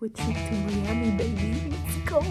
to a trip to Miami, baby. Let's go.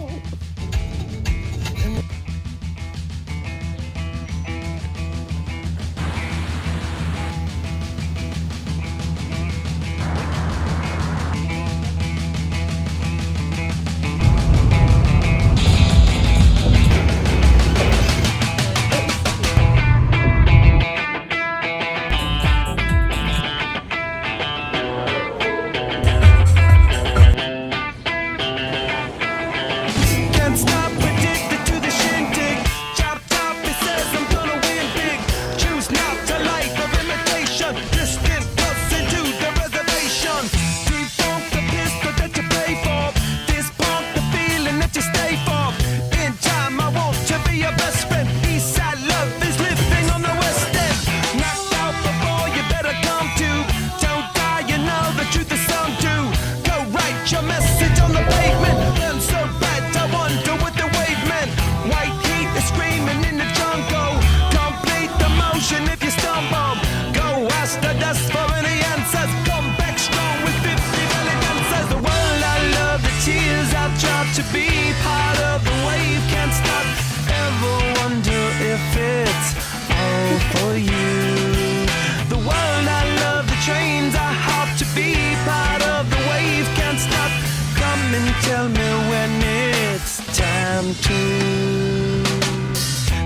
To be part of the wave, can't stop, ever wonder if it's all for you. The world I love, the trains I hop, to be part of the wave, can't stop. Come and tell me when it's time to.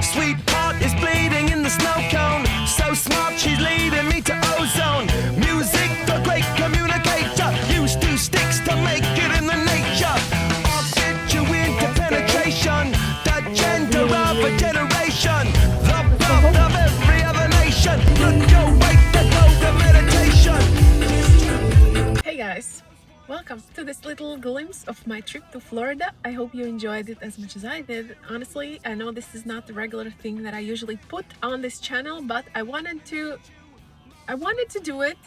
Sweetheart is bleeding in the snow cone, so smart she's leading me to ozone. Music, the great communicator, used two sticks to make it in the nature. The gender of a generation, the birth of every other nation. Look your way to go to meditation. Hey guys, welcome to this little glimpse of my trip to Florida. I hope you enjoyed it as much as I did. Honestly, I know this is not the regular thing that I usually put on this channel, but I wanted to do it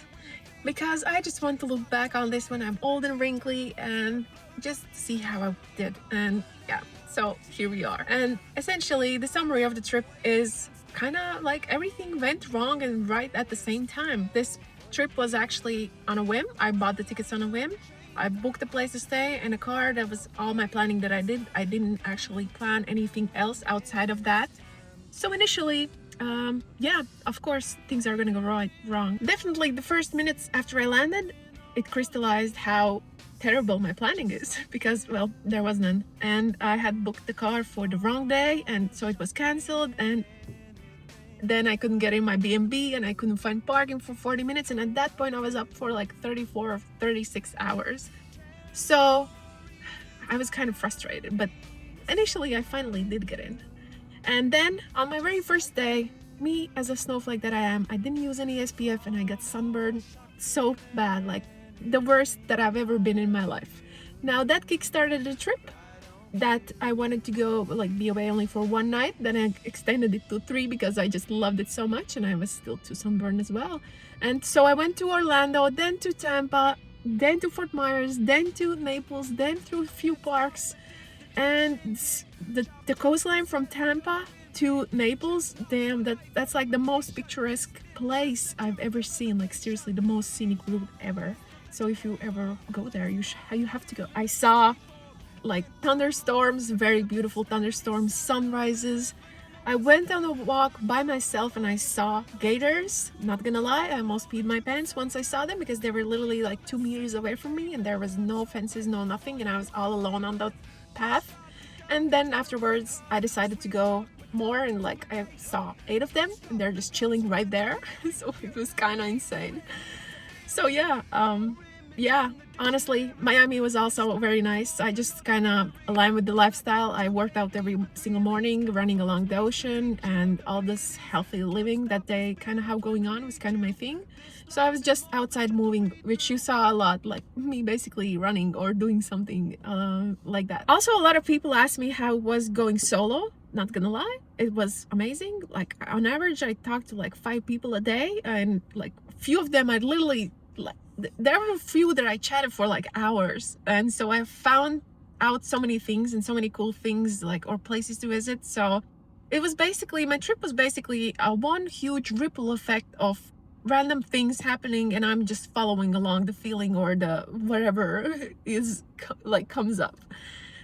because I just want to look back on this when I'm old and wrinkly and just see how I did. And yeah, so here we are. And essentially the summary of the trip is kind of like everything went wrong and right at the same time. This trip was actually on a whim. I bought the tickets on a whim. I booked a place to stay and a car. That was all my planning that I did. I didn't actually plan anything else outside of that. So initially, yeah, of course things are gonna go wrong. Definitely the first minutes after I landed, it crystallized how terrible my planning is, because well, there was none, and I had booked the car for the wrong day, and so it was cancelled, and then I couldn't get in my B&B and I couldn't find parking for 40 minutes, and at that point I was up for like 34 or 36 hours. So I was kind of frustrated, but initially I finally did get in. And then on my very first day, me as a snowflake that I am, I didn't use any SPF and I got sunburned so bad, like the worst that I've ever been in my life. Now that kickstarted the trip that I wanted to go, like, be away only for one night. Then I extended it to 3 because I just loved it so much and I was still too sunburned as well. And so I went to Orlando, then to Tampa, then to Fort Myers, then to Naples, then through a few parks. And the coastline from Tampa to Naples, damn, that's like the most picturesque place I've ever seen. Like seriously, the most scenic route ever. So if you ever go there, you have to go. I saw like thunderstorms, very beautiful thunderstorms, sunrises. I went on a walk by myself and I saw gators. Not gonna lie, I almost peed my pants once I saw them because they were literally like 2 meters away from me and there was no fences, no nothing, and I was all alone on the path. And then afterwards I decided to go more, and like I saw 8 of them and they're just chilling right there. So it was kind of insane. So yeah, honestly, Miami was also very nice. I just kind of aligned with the lifestyle. I worked out every single morning, running along the ocean, and all this healthy living that they kind of have going on was kind of my thing. So I was just outside moving, which you saw a lot, like me basically running or doing something like that. Also, a lot of people asked me how it was going solo. Not gonna lie, it was amazing. Like on average, I talked to like 5 people a day, and like a few of them I literally, like, there were a few that I chatted for like hours, and so I found out so many things and so many cool things, like, or places to visit. So it was basically, my trip was basically a one huge ripple effect of random things happening and I'm just following along the feeling or the whatever is like comes up.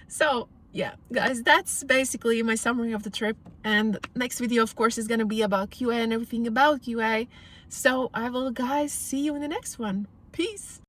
So yeah, guys, that's basically my summary of the trip. And next video, of course, is gonna be about QA and everything about QA. So I will, guys, see you in the next one. Peace.